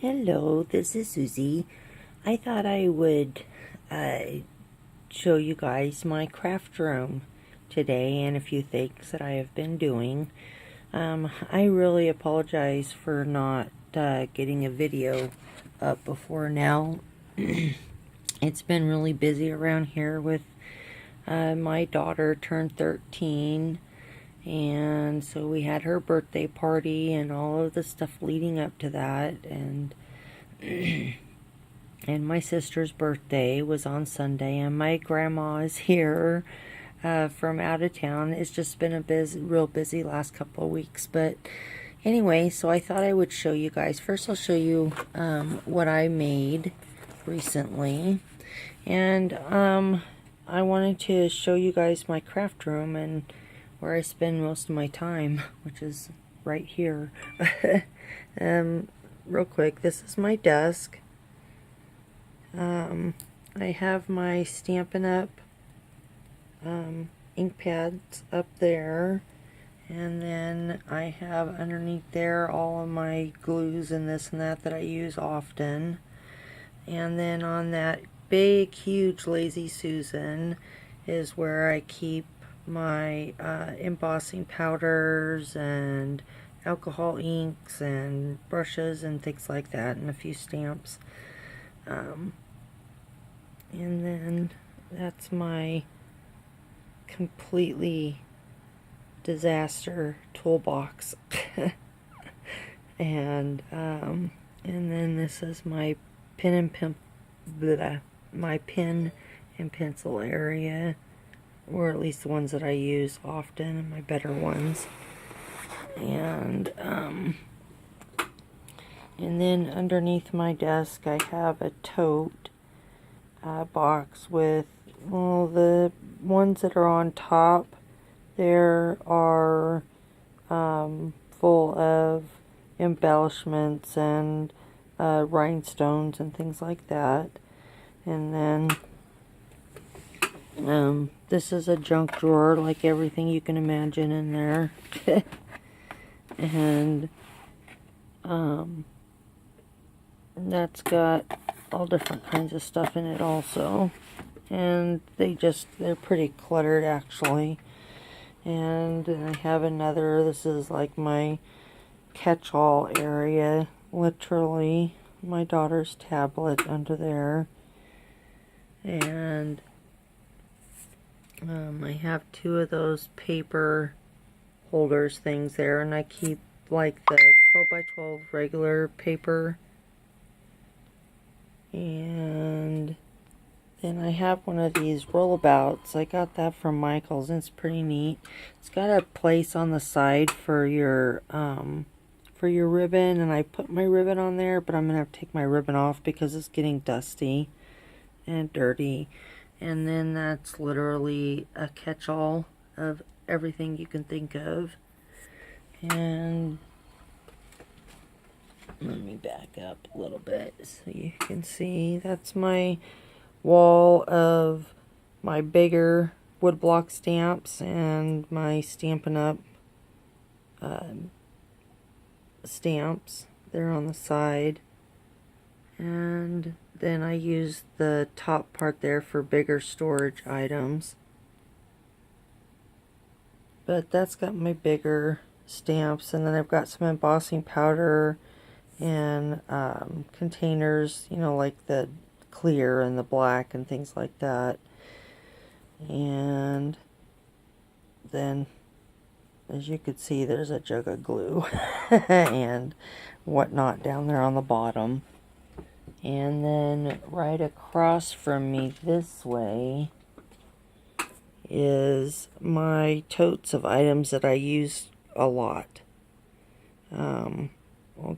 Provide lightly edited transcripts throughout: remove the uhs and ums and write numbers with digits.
Hello, this is Susie. I thought I would show you guys my craft room today and a few things that I have been doing. I really apologize for not getting a video up before now. It's been really busy around here with my daughter turned 13. And so we had her birthday party and all of the stuff leading up to that, and and my sister's birthday was on Sunday, and my grandma is here from out of town. It's just been a real busy last couple of weeks, but anyway, so I thought I would show you guys. First I'll show you what I made recently, and I wanted to show you guys my craft room and where I spend most of my time, which is right here. Real quick, this is my desk. I have my Stampin' Up! Ink pads up there, and then I have underneath there all of my glues and this and that I use often. And then on that big, huge Lazy Susan is where I keep my embossing powders and alcohol inks and brushes and things like that, and a few stamps. And then that's my completely disaster toolbox. And then this is my my pen and pencil area, or at least the ones that I use often, and my better ones. And then underneath my desk I have a tote box with, well, the ones that are on top there are full of embellishments and rhinestones and things like that. And then this is a junk drawer, like everything you can imagine in there. And that's got all different kinds of stuff in it also. And they're pretty cluttered actually. And I have another, this is like my catch-all area, literally. My daughter's tablet under there. And I have two of those paper holders things there, and I keep like the 12 by 12 regular paper. And then I have one of these rollabouts. I got that from Michael's, and it's pretty neat. It's got a place on the side for your ribbon, and I put my ribbon on there, but I'm gonna have to take my ribbon off because it's getting dusty and dirty. And then that's literally a catch-all of everything you can think of. And let me back up a little bit so you can see. That's my wall of my bigger woodblock stamps and my Stampin' Up! Stamps. They're on the side. And then I use the top part there for bigger storage items. But that's got my bigger stamps, and then I've got some embossing powder and containers, you know, like the clear and the black and things like that. And then, as you could see, there's a jug of glue and whatnot down there on the bottom. And then right across from me this way is my totes of items that I use a lot. I'll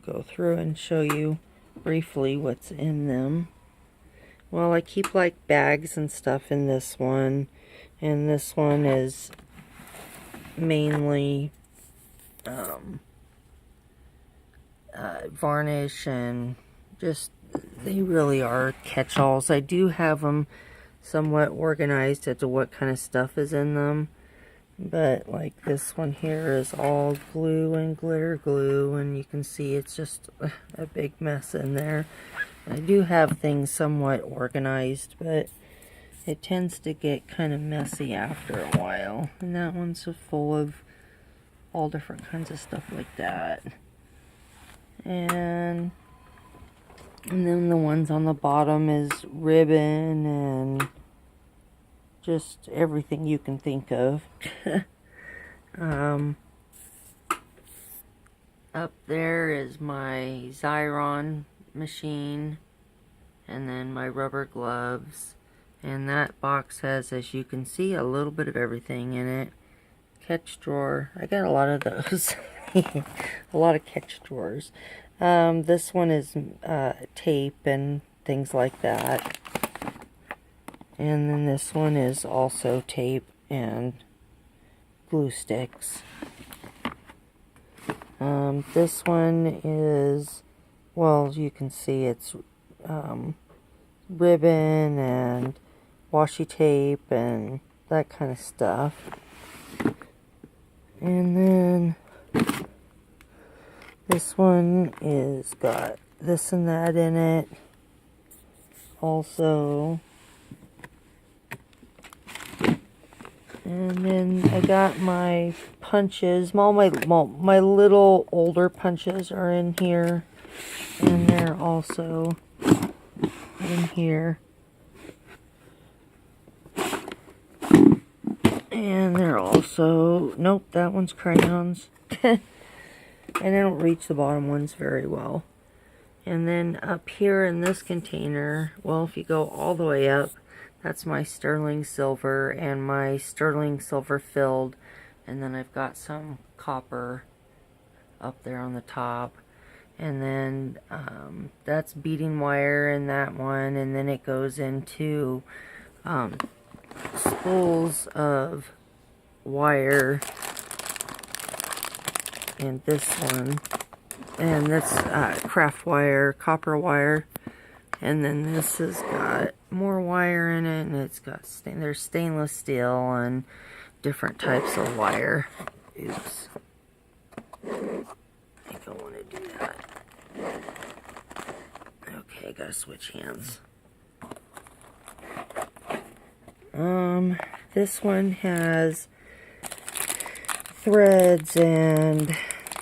go through and show you briefly what's in them. Well, I keep like bags and stuff in this one, and this one is mainly varnish, and just, they really are catch-alls. I do have them somewhat organized as to what kind of stuff is in them, But like this one here is all glue and glitter glue, and you can see it's just a big mess in there. I do have things somewhat organized, but it tends to get kind of messy after a while. And that one's full of all different kinds of stuff like that. And then the ones on the bottom is ribbon and just everything you can think of. Up there is my Xyron machine, and then my rubber gloves. And that box has, as you can see, a little bit of everything in it. Catch drawer. I got a lot of those. A lot of catch drawers. This one is tape and things like that. And then this one is also tape and glue sticks. This one is, well, you can see it's ribbon and washi tape and that kind of stuff. And then this one is got this and that in it also. And then I got my punches. All my little older punches are in here, and they're also in here. And they're also, nope, that one's crayons. And I don't reach the bottom ones very well. And then up here in this container, well, if you go all the way up, that's my sterling silver and my sterling silver filled. And then I've got some copper up there on the top. And then that's beading wire in that one. And then it goes into spools of wire in this one. And that's craft wire, copper wire. And then this has got more wire in it, and it's got there's stainless steel and different types of wire. Oops. I think I want to do that. Okay, gotta switch hands. This one has threads and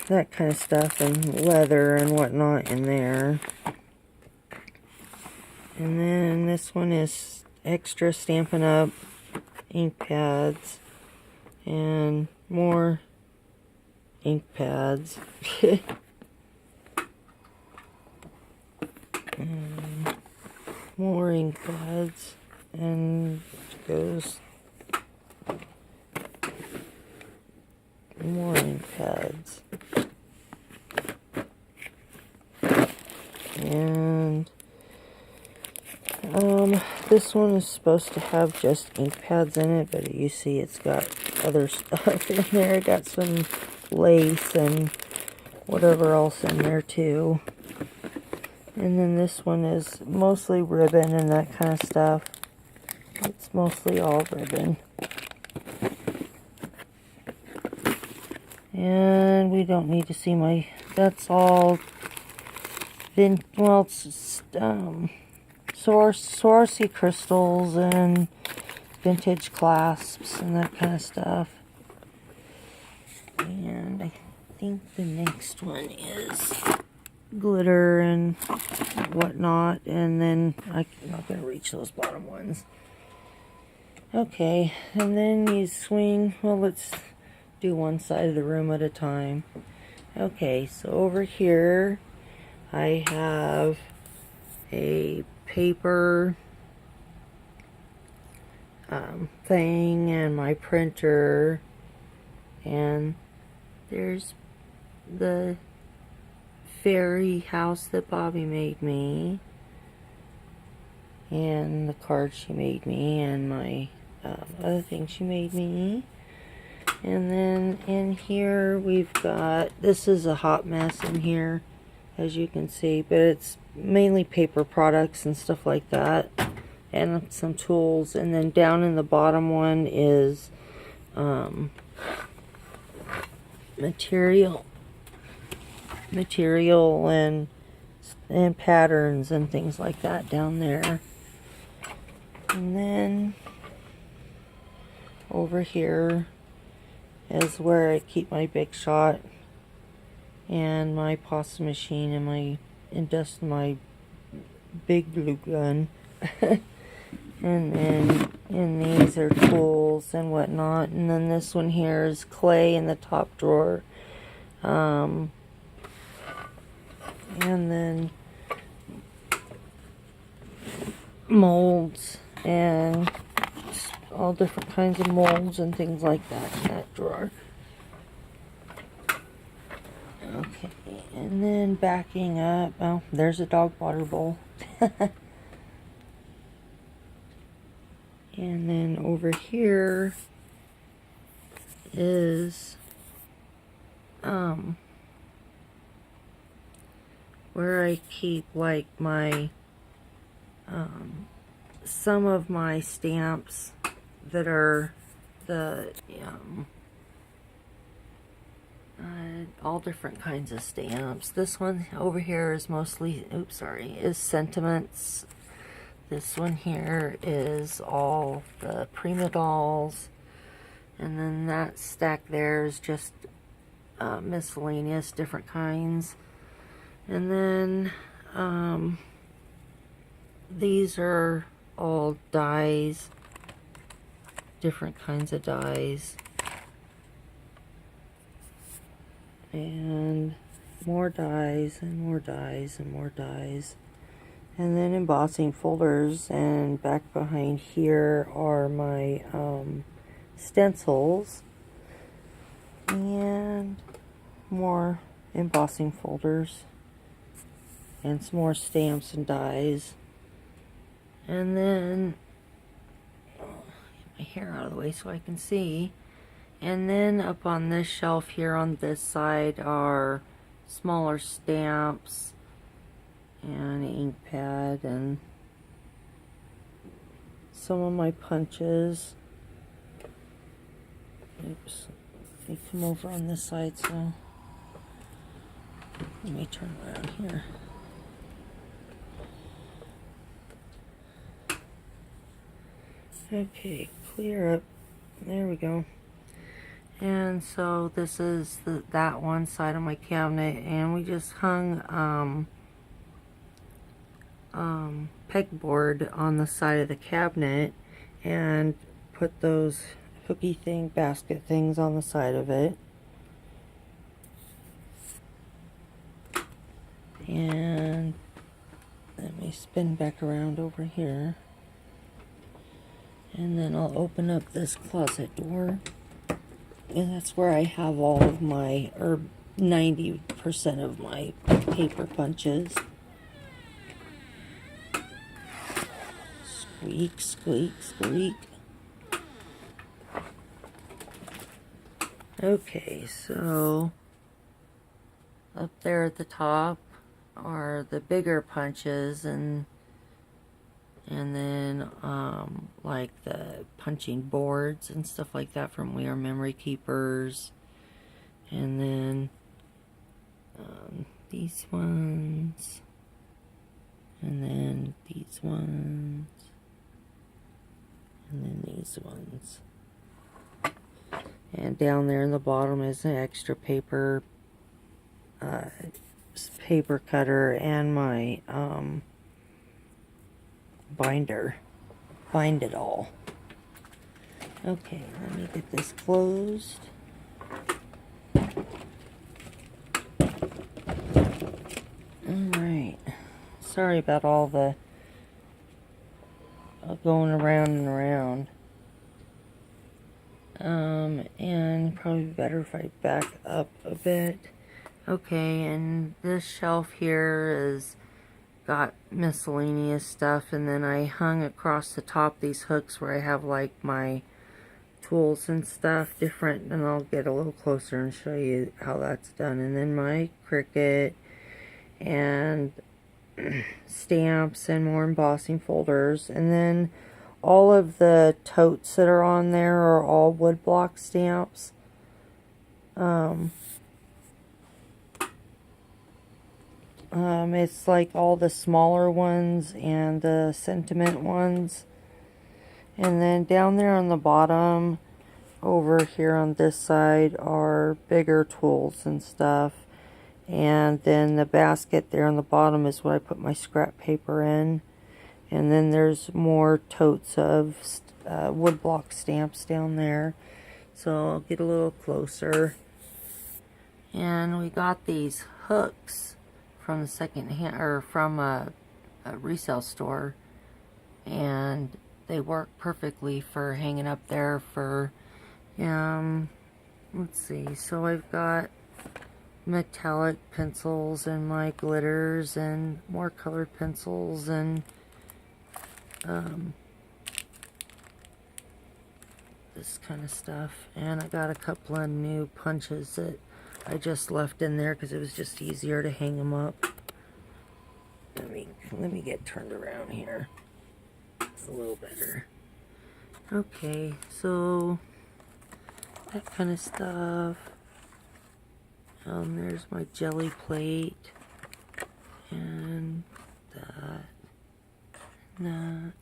that kind of stuff and leather and whatnot in there. And then this one is extra Stampin' Up! Ink pads and more ink pads. And more ink pads, and it goes more ink pads. And this one is supposed to have just ink pads in it, but you see it's got other stuff in there. It got some lace and whatever else in there too. And then this one is mostly ribbon and that kind of stuff. It's mostly all ribbon. And we don't need to see my, that's all, well, it's Swarovski crystals and vintage clasps and that kind of stuff. And I think the next one is glitter and whatnot, and then I'm not going to reach those bottom ones. Okay, and then you swing, well, let's do one side of the room at a time. Okay, so over here I have a paper thing and my printer, and there's the fairy house that Bobby made me, and the card she made me, and my other thing she made me. And then in here we've got, this is a hot mess in here, as you can see, but it's mainly paper products and stuff like that, and some tools. And then down in the bottom one is material and patterns and things like that down there. And then over here is where I keep my Big Shot and my pasta machine and my big glue gun. And these are tools and whatnot. And then this one here is clay in the top drawer. And then molds and all different kinds of molds and things like that in that drawer. Okay, and then backing up, oh, there's a dog water bowl. And then over here is where I keep like my some of my stamps that are the all different kinds of stamps. This one over here is mostly, is sentiments. This one here is all the Prima dolls. And then that stack there is just miscellaneous, different kinds. And then these are all dies, different kinds of dies. And more dies and more dies and more dies. And then embossing folders, and back behind here are my stencils and more embossing folders and some more stamps and dies. And then get my hair out of the way so I can see. And then up on this shelf here on this side are smaller stamps and an ink pad and some of my punches. Oops, let me come over on this side, so let me turn around here. Okay, clear up. There we go. And so this is that one side of my cabinet, and we just hung pegboard on the side of the cabinet and put those hooky basket things on the side of it. And let me spin back around over here. And then I'll open up this closet door. And that's where I have all of my, or 90% of my paper punches. Squeak, squeak, squeak. Okay, so up there at the top are the bigger punches, and then like the punching boards and stuff like that from We Are Memory Keepers. And then these ones, and then these ones, and then these ones. And down there in the bottom is an extra paper cutter and my binder. Bind it all. Okay, let me get this closed. Alright. Sorry about all the going around and around. And probably better if I back up a bit. Okay, and this shelf here is got miscellaneous stuff, and then I hung across the top these hooks where I have like my tools and stuff different, and I'll get a little closer and show you how that's done. And then my Cricut and stamps and more embossing folders, and then all of the totes that are on there are all woodblock stamps. It's like all the smaller ones and the sentiment ones. And then down there on the bottom, over here on this side, are bigger tools and stuff. And then the basket there on the bottom is what I put my scrap paper in. And then there's more totes of woodblock stamps down there. So I'll get a little closer. And we got these hooks from the second hand, or from a resale store, and they work perfectly for hanging up there for let's see, so I've got metallic pencils and my glitters and more colored pencils and this kind of stuff, and I got a couple of new punches that I just left in there because it was just easier to hang them up. Let me get turned around here. It's a little better. Okay, so that kind of stuff. There's my jelly plate and that, and that,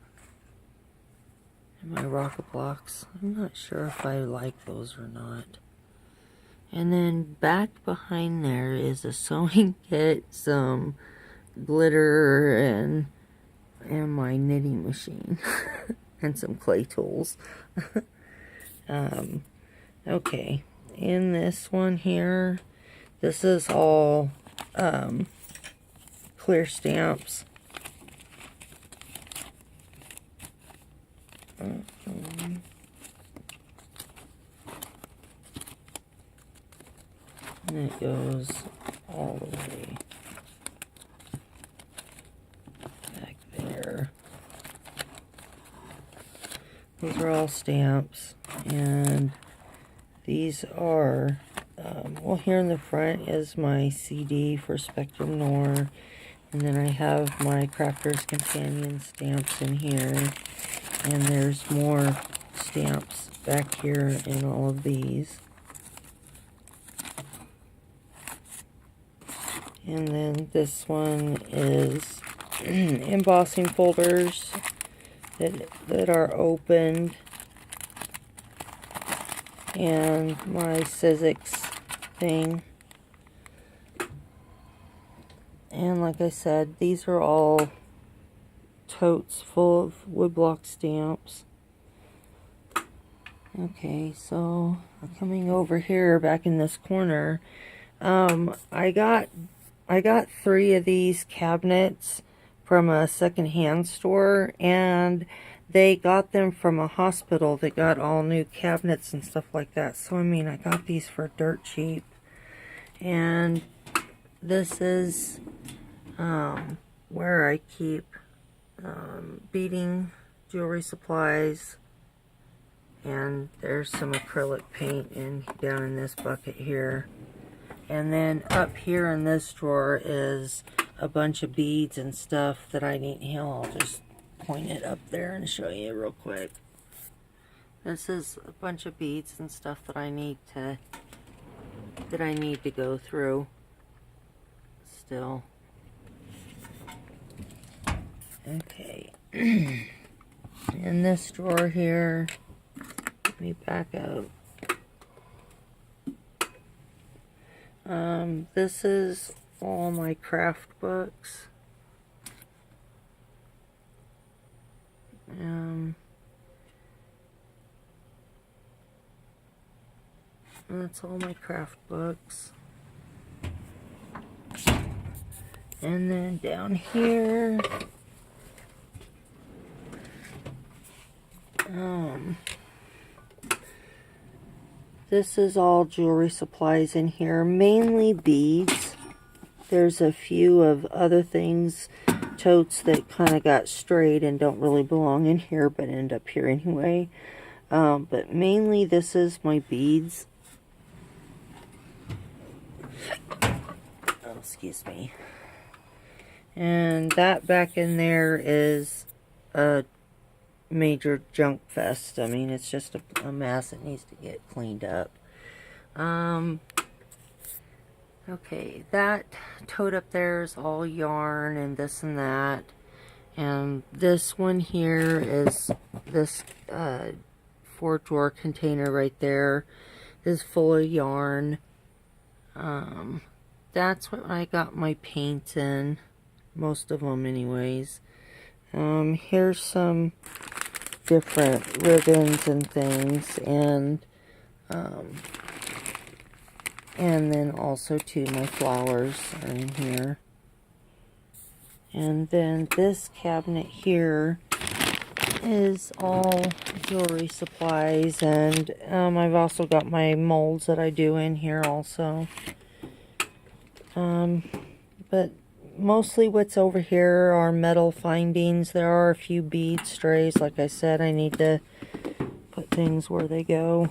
and my rocket blocks. I'm not sure if I like those or not. And then back behind there is a sewing kit, some glitter, and my knitting machine, and some clay tools. Okay, in this one here, this is all clear stamps. And it goes all the way back there. Those are all stamps, and these are, well, here in the front is my CD for Spectrum Noir, and then I have my Crafter's Companion stamps in here, and there's more stamps back here in all of these. And then this one is embossing folders that are opened, and my Sizzix thing. And like I said, these are all totes full of woodblock stamps. Okay, so coming over here back in this corner, I got 3 of these cabinets from a secondhand store, and they got them from a hospital. They got all new cabinets and stuff like that. So I mean, I got these for dirt cheap. And this is where I keep beading, jewelry supplies, and there's some acrylic paint down in this bucket here. And then up here in this drawer is a bunch of beads and stuff that I need. Here, I'll just point it up there and show you real quick. This is a bunch of beads and stuff that I need to go through still. Okay. In this drawer here, let me back up. This is all my craft books. That's all my craft books. And then down here, this is all jewelry supplies in here, mainly beads. There's a few of other things, totes that kind of got strayed and don't really belong in here, but end up here anyway. But mainly this is my beads. Oh, excuse me. And that back in there is a major junk fest. I mean, it's just a mess that needs to get cleaned up. Okay, that tote up there is all yarn and this and that. And this one here is this 4-drawer container right there is full of yarn. That's what I got my paints in. Most of them anyways. Here's some different ribbons and things, and then also too my flowers are in here. And then this cabinet here is all jewelry supplies, and I've also got my molds that I do in here also. But mostly what's over here are metal findings. There are a few bead strays. Like I said, I need to put things where they go.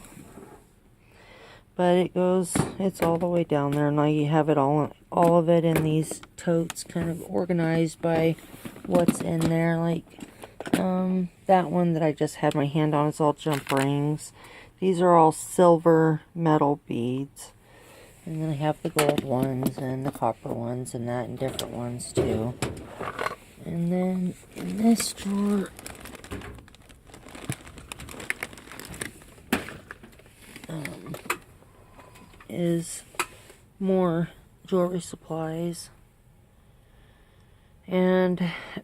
But it's all the way down there, and I have it all of it in these totes, kind of organized by what's in there. Like that one that I just had my hand on is all jump rings. These are all silver metal beads. And then I have the gold ones and the copper ones and that, and different ones too. And then in this drawer, is more jewelry supplies. And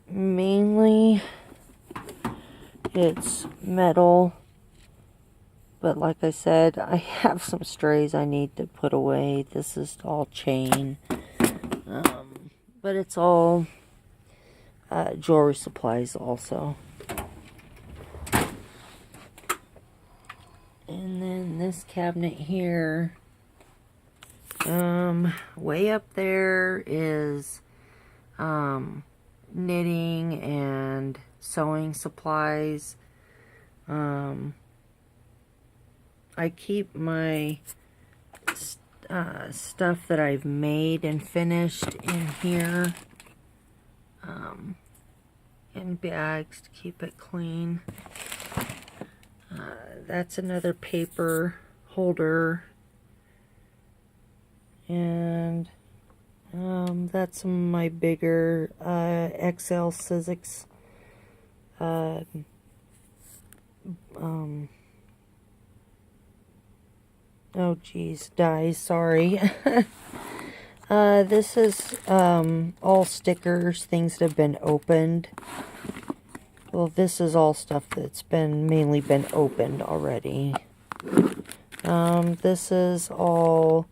mainly it's metal. But like I said, I have some strays I need to put away. This is all chain. But it's all jewelry supplies also. And then this cabinet here, way up there is knitting and sewing supplies. I keep my stuff that I've made and finished in here, in bags to keep it clean. That's another paper holder, and that's some of my bigger XL Sizzix oh geez, dies, sorry. This is all stickers, things that have been opened. Well, this is all stuff that's mainly been opened already. This is all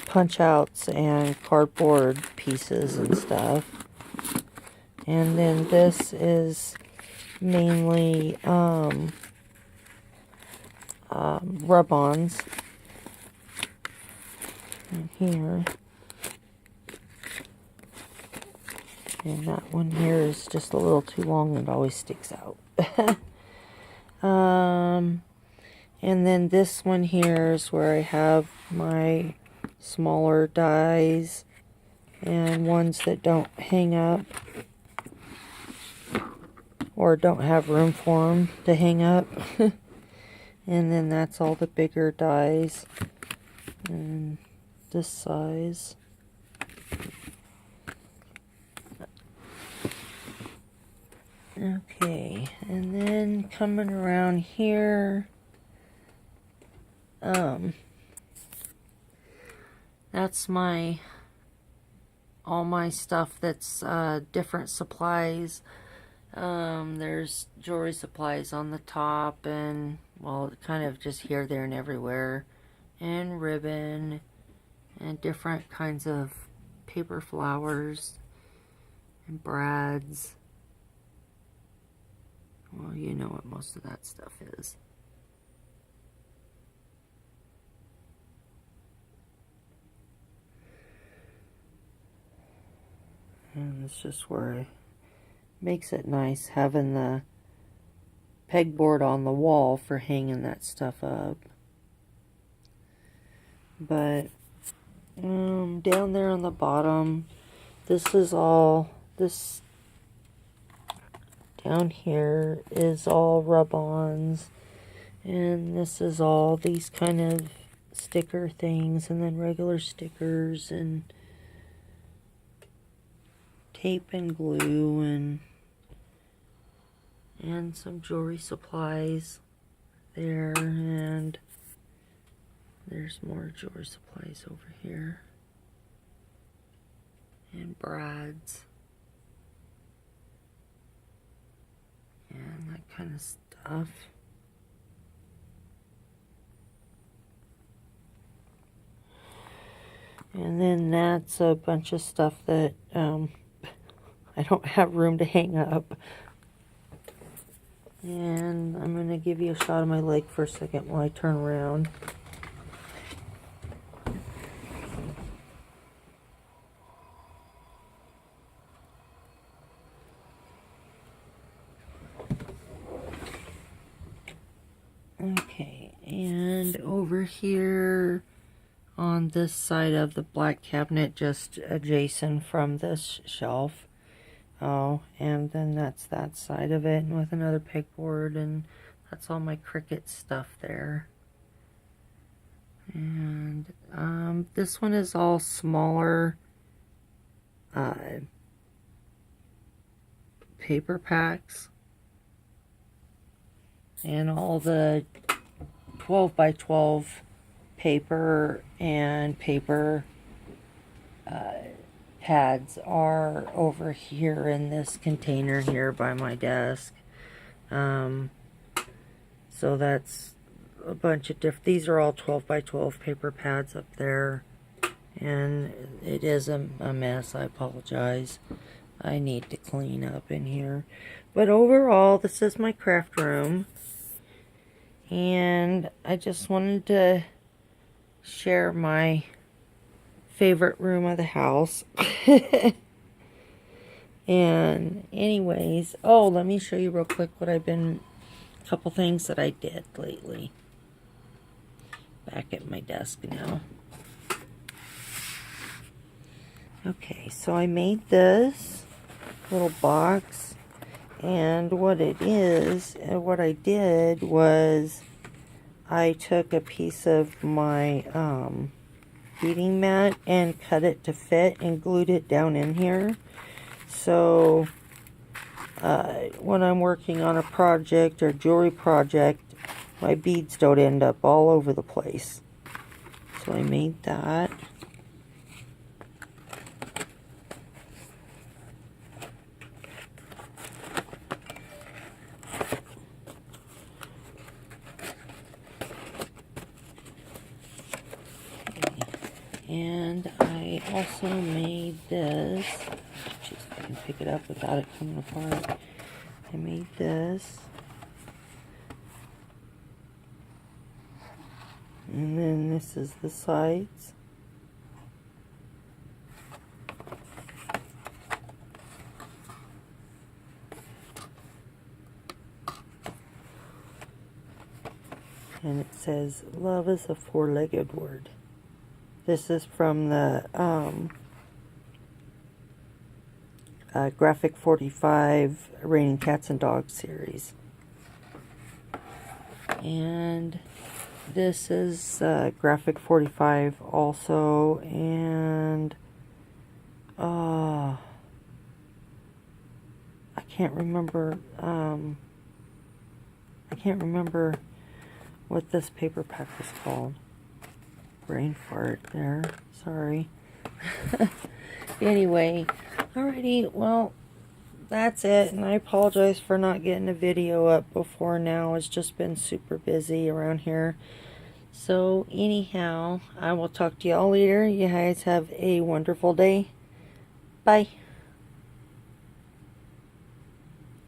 punch outs and cardboard pieces and stuff. And then this is mainly rub-ons in here. And that one here is just a little too long and it always sticks out. And then this one here is where I have my smaller dies and ones that don't hang up or don't have room for them to hang up. And then that's all the bigger dies and this size. Okay, and then coming around here, that's all my stuff that's different supplies. There's jewelry supplies on the top, and well, kind of just here, there, and everywhere, and ribbon, and different kinds of paper flowers, and brads. Well, you know what most of that stuff is. And it's just where it makes it nice having the pegboard on the wall for hanging that stuff up. But down there on the bottom, this down here is all rub-ons And this is all these kind of sticker things, and then regular stickers and tape and glue and some jewelry supplies there, and there's more jewelry supplies over here, and brads and that kind of stuff. And then that's a bunch of stuff that I don't have room to hang up. And I'm going to give you a shot of my leg for a second while I turn around. Okay, and over here on this side of the black cabinet, just adjacent from this shelf. Oh, and then that's that side of it, and with another pegboard, and that's all my Cricut stuff there. And this one is all smaller paper packs, and all the 12 by 12 paper and paper pads are over here in this container here by my desk. So that's a bunch of different, these are all 12 by 12 paper pads up there, and it is a mess. I apologize. I need to clean up in here, but overall this is my craft room, and I just wanted to share my favorite room of the house. And anyways, oh, let me show you real quick what a couple things that I did lately. Back at my desk now. Okay, so I made this little box, and what it is, and what I did was I took a piece of my heating mat and cut it to fit and glued it down in here. So when I'm working on a project or jewelry project, my beads don't end up all over the place. So I made that. And I also made this. Jeez, I can pick it up without it coming apart. I made this. And then this is the sides. And it says, "Love is a four-legged word." This is from the Graphic 45 Raining Cats and Dogs series. And this is Graphic 45 also, and I can't remember what this paper pack was called. Brain fart there, sorry. Anyway, alrighty, well, that's it, and I apologize for not getting a video up before now. It's just been super busy around here. So anyhow, I will talk to y'all later. You guys have a wonderful day. Bye.